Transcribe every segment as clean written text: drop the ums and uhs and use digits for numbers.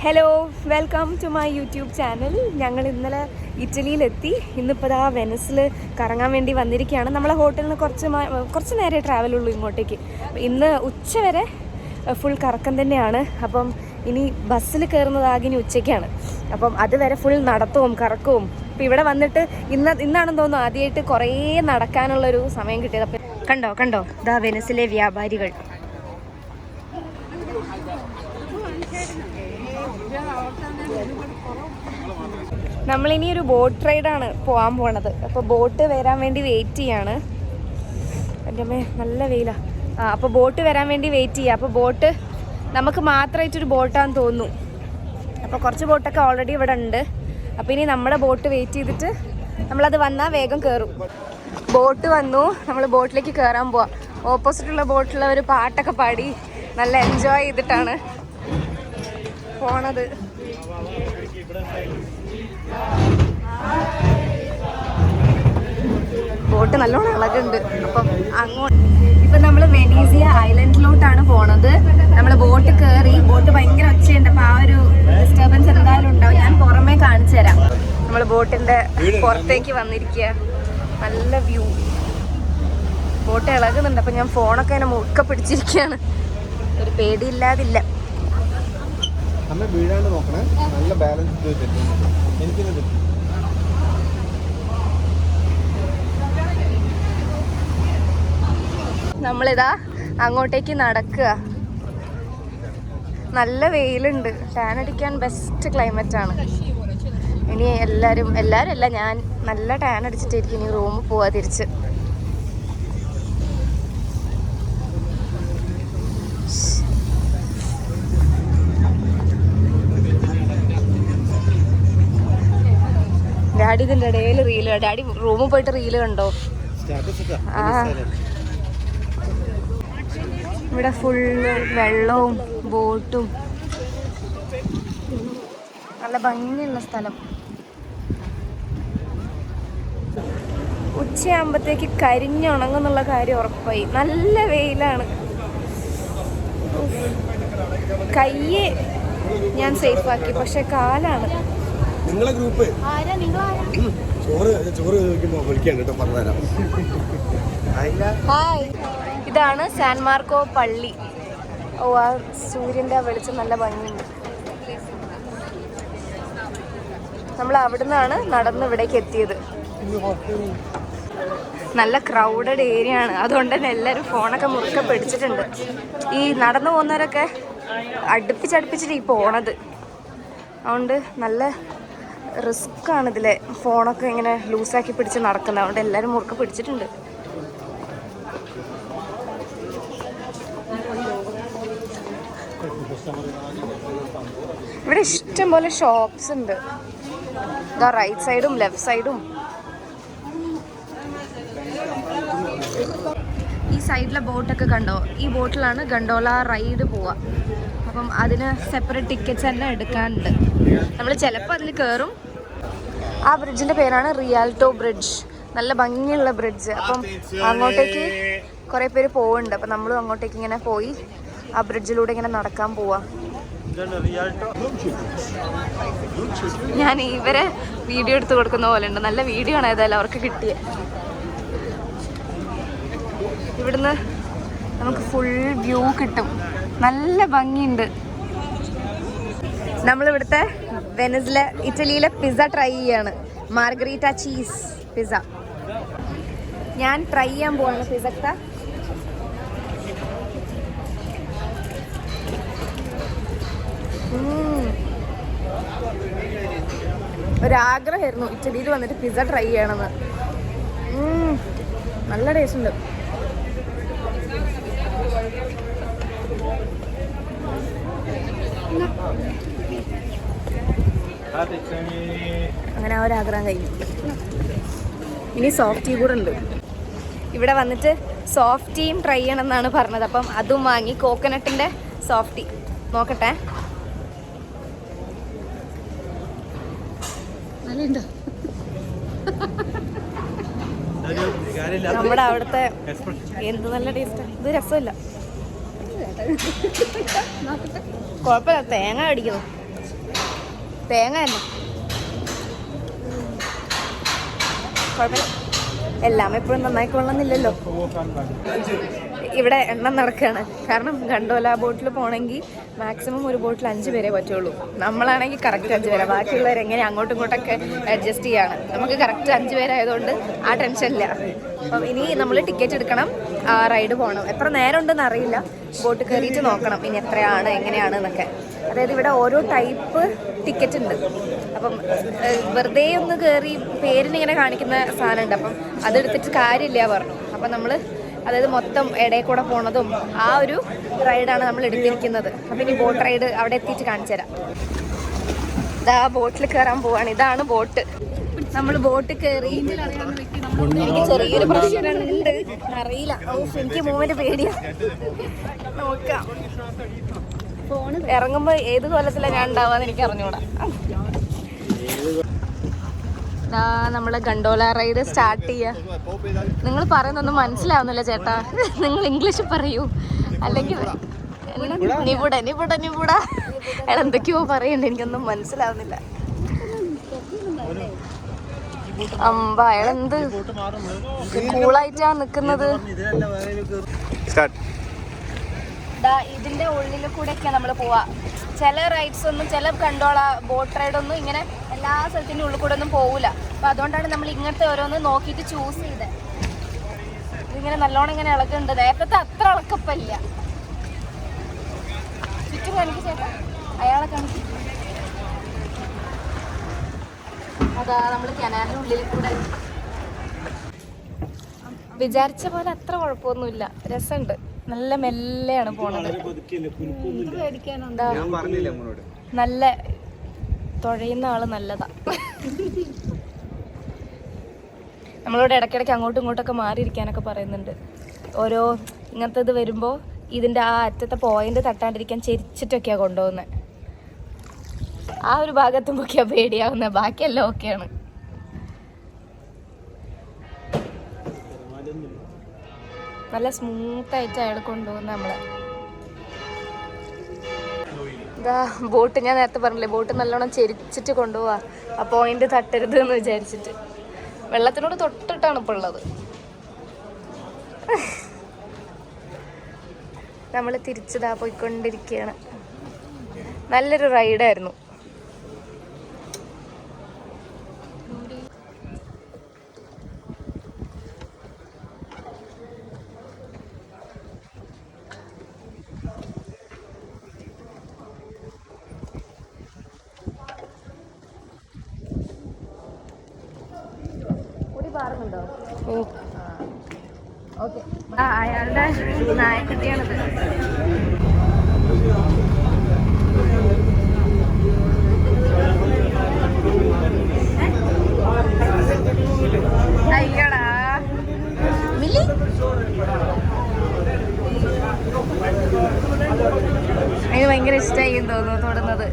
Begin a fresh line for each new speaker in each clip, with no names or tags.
Hello, welcome to my YouTube channel. ഞങ്ങൾ ഇന്നലെ ഇറ്റലിയിലെത്തി. ഇന്നിപ്പോൾ ആ വെനസിൽ കറങ്ങാൻ വേണ്ടി വന്നിരിക്കുകയാണ്. നമ്മളെ ഹോട്ടലിൽ നിന്ന് കുറച്ച് നേരെ ട്രാവലുള്ളൂ ഇങ്ങോട്ടേക്ക്. ഇന്ന് ഉച്ച വരെ ഫുൾ കറക്കം തന്നെയാണ്. അപ്പം ഇനി ബസ്സിൽ കയറുന്നതാകെ ഇനി ഉച്ചയ്ക്കാണ്. അപ്പം അതുവരെ ഫുൾ നടത്തവും കറക്കവും. അപ്പോൾ ഇവിടെ വന്നിട്ട് ഇന്നാണെന്ന് തോന്നുന്നു ആദ്യമായിട്ട് കുറേ നടക്കാനുള്ളൊരു സമയം കിട്ടിയത്. അപ്പം കണ്ടോ ദാ വെനസിലെ വ്യാപാരികൾ. നമ്മളിനി ഒരു ബോട്ട് റൈഡാണ് പോകാൻ പോണത്. അപ്പോൾ ബോട്ട് വരാൻ വേണ്ടി വെയിറ്റ് ചെയ്യാണ്. എൻ്റെ അമ്മേ നല്ല വെയിലാണ്. അപ്പോൾ ബോട്ട് വരാൻ വേണ്ടി വെയിറ്റ് ചെയ്യുക. അപ്പോൾ ബോട്ട് നമുക്ക് മാത്രമായിട്ടൊരു ബോട്ടാന്ന് തോന്നുന്നു. അപ്പോൾ കുറച്ച് ബോട്ടൊക്കെ ഓൾറെഡി ഇവിടെ ഉണ്ട്. അപ്പോൾ ഇനി നമ്മുടെ ബോട്ട് വെയിറ്റ് ചെയ്തിട്ട് നമ്മളത് വന്നാൽ വേഗം കയറും. ബോട്ട് വന്നു, നമ്മൾ ബോട്ടിലേക്ക് കയറാൻ പോവാം. ഓപ്പോസിറ്റുള്ള ബോട്ടിലുള്ളവർ പാട്ടൊക്കെ പാടി നല്ല എൻജോയ് ചെയ്തിട്ടാണ് പോണത്. ബോട്ട് നല്ലോണം ഇളകുണ്ട്. അപ്പം അങ്ങോട്ട് ഇപ്പം നമ്മൾ വെനീസിയ ഐലൻഡിലോട്ടാണ് പോണത്. നമ്മൾ ബോട്ട് കയറി. ബോട്ട് ഭയങ്കര ഒച്ചയുണ്ട്. അപ്പം ആ ഒരു ഡിസ്റ്റർബൻസ് എന്തായാലും ഉണ്ടാവും. ഞാൻ പുറമേ കാണിച്ചു തരാം. നമ്മൾ ബോട്ടിൻ്റെ പുറത്തേക്ക് വന്നിരിക്കുക. നല്ല വ്യൂ. ബോട്ട് ഇളകുന്നുണ്ട്. അപ്പം ഞാൻ ഫോണൊക്കെ അതിനെ മുറുക്കെ പിടിച്ചിരിക്കുകയാണ്. ഒരു പേടിയില്ലാതില്ല.
നല്ല ബാലൻസ്.
നമ്മളിതാ അങ്ങോട്ടേക്ക് നടക്കുക. നല്ല വെയിലുണ്ട്. ടാൻ അടിക്കാൻ ബെസ്റ്റ് ക്ലൈമറ്റ് ആണ്. ഇനി എല്ലാവരും അല്ല, ഞാൻ നല്ല ടാൻ അടിച്ചിട്ടായിരിക്കും ഇനി റൂമിൽ പോവാ തിരിച്ച്. ഡാഡി ഇതിൻ്റെ ഇടയിൽ റീല്. ഡാഡി റൂമിൽ പോയിട്ട് റീല് കണ്ടോ? ഇവിടെ ഫുള്ള് വെള്ളവും ബോട്ടും. നല്ല ഭംഗിയുള്ള സ്ഥലം. ഉച്ചയാകുമ്പോഴത്തേക്ക് കരിഞ്ഞുണങ്ങുന്നുള്ള കാര്യം ഉറപ്പായി. നല്ല വെയിലാണ്. കയ്യ് ഞാൻ സേഫാക്കി, പക്ഷെ കാലാണ്.
നിങ്ങളെ ഗ്രൂപ്പ്
ഹായ്, ഇതാണ് സാൻ മാർക്കോ പള്ളി. ഓ, ആ സൂര്യൻ്റെ വെളിച്ചം നല്ല ഭംഗിയുണ്ട്. നമ്മൾ അവിടെ നിന്നാണ് നടന്ന് ഇവിടേക്ക് എത്തിയത്. നല്ല ക്രൗഡഡ് ഏരിയ ആണ്. അതുകൊണ്ട് തന്നെ എല്ലാവരും ഫോണൊക്കെ മുറുക്കെ പിടിച്ചിട്ടുണ്ട്. ഈ നടന്നു പോകുന്നവരൊക്കെ അടുപ്പിച്ചിട്ട് ഈ പോണത്. അതുകൊണ്ട് നല്ല റിസ്ക് ആണ് ഇതിലെ ഫോണൊക്കെ ഇങ്ങനെ ലൂസാക്കി പിടിച്ച് നടക്കുന്നത്. അതുകൊണ്ട് എല്ലാവരും മുറുക്കെ പിടിച്ചിട്ടുണ്ട്. ഇവിടെ ഇഷ്ടംപോലെ ഷോപ്സ് ഉണ്ട്. ഇതാ റൈറ്റ് സൈഡും ലെഫ്റ്റ് സൈഡും. ഈ സൈഡിലെ ബോട്ടൊക്കെ കണ്ടോ? ഈ ബോട്ടിലാണ് ഗണ്ടോള റൈഡ് പോവുക. അപ്പം അതിന് സെപ്പറേറ്റ് ടിക്കറ്റ്സ് തന്നെ എടുക്കാനുണ്ട്. നമ്മൾ ചിലപ്പോൾ അതിൽ കയറും. ആ ബ്രിഡ്ജിൻ്റെ പേരാണ് റിയാൽട്ടോ ബ്രിഡ്ജ്. നല്ല ഭംഗിയുള്ള ബ്രിഡ്ജ്. അപ്പം അങ്ങോട്ടേക്ക് കുറേ പേര് പോകുന്നുണ്ട്. അപ്പം നമ്മളും അങ്ങോട്ടേക്ക് ഇങ്ങനെ പോയി ആ ബ്രിഡ്ജിലൂടെ ഇങ്ങനെ നടക്കാൻ പോവാം. ഞാൻ ഇവരെ വീഡിയോ എടുത്ത് കൊടുക്കുന്ന പോലെ ഉണ്ട്. നല്ല വീഡിയോ ആണ് ഏതായാലും അവർക്ക് കിട്ടിയ. ഇവിടുന്ന് നമുക്ക് ഫുൾ വ്യൂ കിട്ടും. നല്ല ഭംഗിയുണ്ട്. നമ്മളിവിടുത്തെ വെനസിലെ ഇറ്റലിയിലെ പിസ്സ ട്രൈ ചെയ്യാണ്. മാർഗരീറ്റ ചീസ് പിസ്സ ഞാൻ ട്രൈ ചെയ്യാൻ പോവാണ്. പിസ്സക്ക ഒരാഗ്രഹമായിരുന്നു ഇറ്റലിയിൽ വന്നിട്ട് പിസ്സ ട്രൈ ചെയ്യണമെന്ന്. നല്ല ടേസ്റ്റ് ഉണ്ട്. അങ്ങനെ ആ ഒരാഗ്രഹം കഴിഞ്ഞു. ഇനി സോഫ്റ്റ് ടീ കൂടെ ഉണ്ട്. ഇവിടെ വന്നിട്ട് സോഫ്റ്റ് ടീം ട്രൈ ചെയ്യണം എന്നാണ് പറഞ്ഞത്. അപ്പം അതും വാങ്ങി. കോക്കനട്ടിൻ്റെ സോഫ്റ്റ് ടീ നോക്കട്ടെ. നമ്മുടെ അവിടുത്തെ എന്ത് നല്ല ടേസ്റ്റ്. ഇത് രസമില്ല. കുഴപ്പമില്ല, തേങ്ങ അടിക്കുന്നു. തേങ്ങ തന്നെ കുഴപ്പമില്ല. എല്ലാം എപ്പോഴും നന്നായിക്കൊള്ളണമെന്നില്ലല്ലോ. ഇവിടെ എണ്ണം നടക്കുകയാണ്. കാരണം ഗണ്ടോല ബോട്ടിൽ പോകണമെങ്കിൽ മാക്സിമം ഒരു ബോട്ടിൽ 5 പേരെ പറ്റുള്ളൂ. നമ്മളാണെങ്കിൽ കറക്റ്റ് 5 പേരാണ്. ബാക്കിയുള്ളവർ എങ്ങനെ അങ്ങോട്ടും ഇങ്ങോട്ടൊക്കെ അഡ്ജസ്റ്റ് ചെയ്യാണ്. നമുക്ക് കറക്റ്റ് 5 പേരായതുകൊണ്ട് ആ ടെൻഷനില്ല. അപ്പം ഇനി നമ്മൾ ടിക്കറ്റ് എടുക്കണം, ആ റൈഡ് പോകണം. എത്ര നേരം ഉണ്ടെന്ന് അറിയില്ല. ബോട്ട് കയറിയിട്ട് നോക്കണം ഇനി എത്രയാണ് എങ്ങനെയാണ് എന്നൊക്കെ. അതായത് ഇവിടെ ഓരോ ടൈപ്പ് ടിക്കറ്റ് ഉണ്ട്. അപ്പം വെറുതെ ഒന്ന് കയറി പേരിനിങ്ങനെ കാണിക്കുന്ന സാധനമുണ്ട്. അപ്പം അതെടുത്തിട്ട് കാര്യമില്ല പറഞ്ഞു. അപ്പം നമ്മൾ അതായത് മൊത്തം ഇടയിൽ കൂടെ പോണതും ആ ഒരു റൈഡാണ് നമ്മൾ എടുത്തിരിക്കുന്നത്. അപ്പം ഇനി ബോട്ട് റൈഡ് അവിടെ എത്തിയിട്ട് കാണിച്ചു തരാം. ഇതാ ബോട്ടിൽ കയറാൻ പോവാണ്. ഇതാണ് ബോട്ട്. നമ്മൾ ബോട്ട് കയറി. എനിക്ക് ചെറിയൊരു പ്രശ്നമുണ്ട്, അറിയില്ല. എനിക്ക് മൂവ്മെന്റ് പേടിയാ. നോക്കാം. ഇറങ്ങുമ്പോ ഏത് കൊല്ലത്തിലാണ് ഞാൻ ഉണ്ടാവാന്ന് എനിക്ക് അറിഞ്ഞൂടാ. നമ്മള് ഗണ്ടോല റൈഡ് സ്റ്റാർട്ട് ചെയ്യാ. നിങ്ങൾ പറയുന്നൊന്നും മനസ്സിലാവുന്നില്ല ചേട്ടാ. നിങ്ങൾ ഇംഗ്ലീഷ് പറയൂ, അല്ലെങ്കിൽ നിപുട നിപുട നിപുട എന്തൊക്കെയോ പറയണ്ട, എനിക്കൊന്നും മനസ്സിലാവുന്നില്ല. അമ്പ അയാളെന്ത് കൂളായിട്ടാ നിക്കുന്നത്. ഇതിന്റെ ഉള്ളിൽ കൂടെ ഒക്കെയാ നമ്മള് പോവാ. ചില റൈഡ്സ് ഒന്നും, ചില കണ്ടോള ബോട്ട് റൈഡൊന്നും ഇങ്ങനെ എല്ലാ സ്ഥലത്തിൻ്റെ ഉള്ളിൽ കൂടെ ഒന്നും പോകില്ല. അപ്പം അതുകൊണ്ടാണ് നമ്മൾ ഇങ്ങനത്തെ ഓരോന്ന് നോക്കിയിട്ട് ചൂസ് ചെയ്തത്. ഇതിങ്ങനെ നല്ലോണം ഇങ്ങനെ ഇളകുന്നുണ്ട്. നേരത്തെ അത്ര ഇളക്കപ്പല്ല. ചുറ്റും കാണിക്കും ചേട്ടാ, അയാളെ കാണിക്കും. അതാ നമ്മൾ കനാലിൻ്റെ ഉള്ളിൽ കൂടെ. വിചാരിച്ച പോലെ അത്ര കുഴപ്പമൊന്നുമില്ല, രസമുണ്ട്. നല്ല മെല്ലെയാണ് പോണത്. നല്ല തുഴയുന്ന ആള് നല്ലതാ. നമ്മളോട് ഇടയ്ക്കിടയ്ക്ക് അങ്ങോട്ടും ഇങ്ങോട്ടൊക്കെ മാറിയിരിക്കാനൊക്കെ പറയുന്നുണ്ട്. ഓരോ ഇങ്ങനത്തെ ഇത് വരുമ്പോൾ ഇതിൻ്റെ ആ അറ്റത്തെ പോയിന്റ് തട്ടാണ്ടിരിക്കാൻ ചെരിച്ചിട്ടൊക്കെയാണ് കൊണ്ടുപോകുന്നത്. ആ ഒരു ഭാഗത്തുമ്പോഴൊക്കെയാണ് പേടിയാവുന്നത്. ബാക്കിയെല്ലാം ഓക്കെയാണ്. നല്ല സ്മൂത്തായിട്ട് അയാൾ കൊണ്ടുപോകുന്ന നമ്മളെ. ഇതാ ബോട്ട്, ഞാൻ നേരത്തെ പറഞ്ഞില്ലേ ബോട്ട് നല്ലോണം ചെരിച്ചിട്ട് കൊണ്ടുപോവാ. ആ പോയിന്റ് തട്ടരുത് എന്ന് വിചാരിച്ചിട്ട്. വെള്ളത്തിനോട് തൊട്ടിട്ടാണ് ഇപ്പോൾ ഉള്ളത്. നമ്മൾ തിരിച്ചതാ പോയിക്കൊണ്ടിരിക്കുകയാണ്. നല്ലൊരു റൈഡായിരുന്നു. അയാളുടെ നായക്കുട്ടിയാണിത്. അയ്യടാ മില്ലി. അതിന് ഭയങ്കര ഇഷ്ടമായി തോന്നുന്നു തൊടുന്നത്.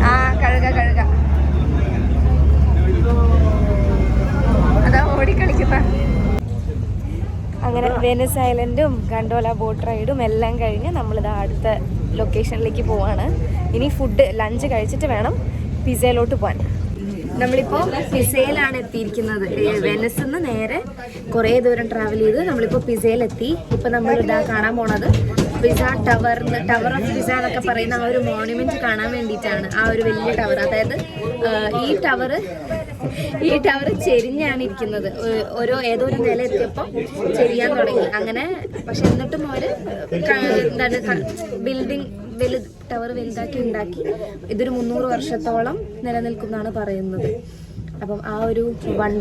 ആ കഴുക കഴുക അതാ ഓടിക്കളിക്കുന്ന. അങ്ങനെ വെനിസ് ഐലൻഡും ഗണ്ടോല ബോട്ട് റൈഡും എല്ലാം കഴിഞ്ഞ് നമ്മളിതാ അടുത്ത ലൊക്കേഷനിലേക്ക് പോവാണ്. ഇനി ഫുഡ് ലഞ്ച് കഴിച്ചിട്ട് വേണം പിസയിലോട്ട് പോകാൻ. നമ്മളിപ്പോൾ പിസയിലാണ് എത്തിയിരിക്കുന്നത്. വെനിസിൽ നിന്ന് നേരെ കുറേ ദൂരം ട്രാവൽ ചെയ്ത് നമ്മളിപ്പോൾ പിസയിലെത്തി. ഇപ്പം നമ്മളിതാ കാണാൻ പോണത് പിസ ടവർ ഓഫ് പിസ എന്നൊക്കെ പറയുന്ന ആ ഒരു മോണുമെന്റ് കാണാൻ വേണ്ടിയിട്ടാണ്. ആ ഒരു വലിയ ടവർ, അതായത് ഈ ടവർ ചെരിഞ്ഞാണ് ഇരിക്കുന്നത്. ഏതോ ഒരു നില എത്തിയപ്പോൾ ചെരിയാൻ തുടങ്ങി. അങ്ങനെ പക്ഷെ എന്നിട്ടും അവർ ടവർ വലുതാക്കി ഉണ്ടാക്കി. ഇതൊരു 300 വർഷത്തോളം നിലനിൽക്കുമെന്നാണ് പറയുന്നത്. അപ്പം ആ ഒരു one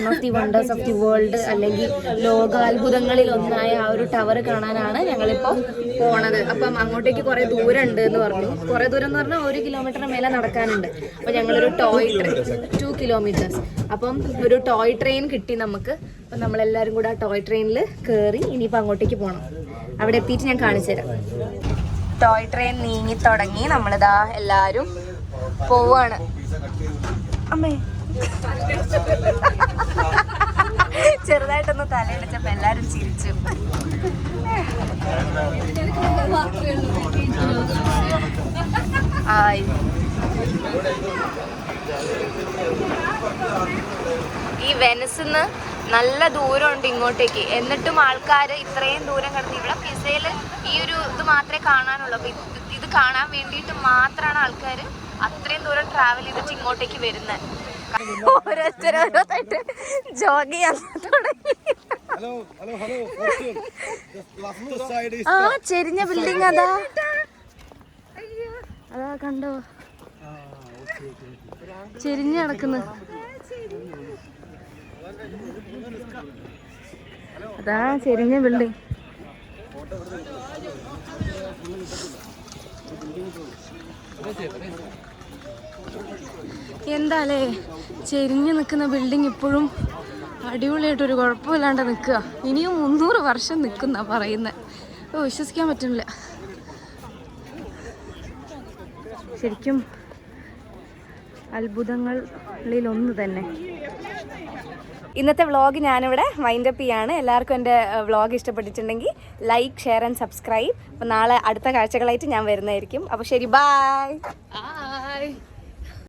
of the wonders of the world, അല്ലെങ്കിൽ ലോകാത്ഭുതങ്ങളിൽ ഒന്നായ ആ ഒരു ടവർ കാണാനാണ് ഞങ്ങളിപ്പോൾ പോണത്. അപ്പം അങ്ങോട്ടേക്ക് കുറേ ദൂരം ഉണ്ട് എന്ന് പറഞ്ഞു. കുറേ ദൂരം എന്ന് പറഞ്ഞാൽ 1 കിലോമീറ്ററിന് മേലെ നടക്കാനുണ്ട്. അപ്പം ഞങ്ങളൊരു 2 കിലോമീറ്റേഴ്സ്. അപ്പം ഒരു ടോയ് ട്രെയിൻ കിട്ടി നമുക്ക്. അപ്പം നമ്മളെല്ലാവരും കൂടെ ആ ടോയ് ട്രെയിനിൽ കയറി ഇനിയിപ്പോൾ അങ്ങോട്ടേക്ക് പോകണം. അവിടെ എത്തിയിട്ട് ഞാൻ കാണിച്ചു തരാം. ടോയ് ട്രെയിൻ നീങ്ങി തുടങ്ങി. നമ്മളിതാ എല്ലാവരും പോവാണ്. അമ്മേ ചെറുതായിട്ടൊന്ന് തലയിടിച്ചപ്പോൾ എല്ലാവരും ചിരിച്ചു. ഹായ്. ഈ വെനസിന്ന് നല്ല ദൂരമുണ്ട് ഇങ്ങോട്ടേക്ക്, എന്നിട്ടും ആൾക്കാർ ഇത്രയും ദൂരം കിടന്ന് ഇവിടെ പിസയിൽ ഈ ഒരു ഇത് മാത്രമേ കാണാനുള്ളൂ. അപ്പോൾ ഇത് കാണാൻ വേണ്ടിയിട്ട് മാത്രമാണ് ആൾക്കാർ അത്രയും ദൂരം ട്രാവൽ ചെയ്തിട്ട് ഇങ്ങോട്ടേക്ക് വരുന്നത്. ഓരോരുത്തരോരോരുത്തായിട്ട് ജോഗ് ചെയ്യാൻ തുടങ്ങി. ആ ചെരിഞ്ഞ ബിൽഡിംഗ് അതാ കണ്ടോ, ചെരിഞ്ഞ് കിടക്കുന്നു. അതാ ചെരിഞ്ഞ ബിൽഡിംഗ്. എന്താലേ ചെരിഞ്ഞ് നിൽക്കുന്ന ബിൽഡിംഗ് ഇപ്പോഴും അടിപൊളിയായിട്ടൊരു കുഴപ്പമില്ലാണ്ട് നിൽക്കുക. ഇനിയും 300 വർഷം നിൽക്കുന്ന പറയുന്നത്. വിശ്വസിക്കാൻ പറ്റുന്നില്ല ശരിക്കും. അത്ഭുതങ്ങളിലൊന്ന് തന്നെ. ഇന്നത്തെ വ്ളോഗ് ഞാനിവിടെ വൈൻഡപ്പ് ചെയ്യാണ്. എല്ലാവർക്കും എൻ്റെ വ്ളോഗ് ഇഷ്ടപ്പെട്ടിട്ടുണ്ടെങ്കിൽ ലൈക്ക്, ഷെയർ ആൻഡ് സബ്സ്ക്രൈബ്. അപ്പോൾ നാളെ അടുത്ത കാഴ്ചകളായിട്ട് ഞാൻ വരുന്നതായിരിക്കും. അപ്പോൾ ശരി, ബൈ.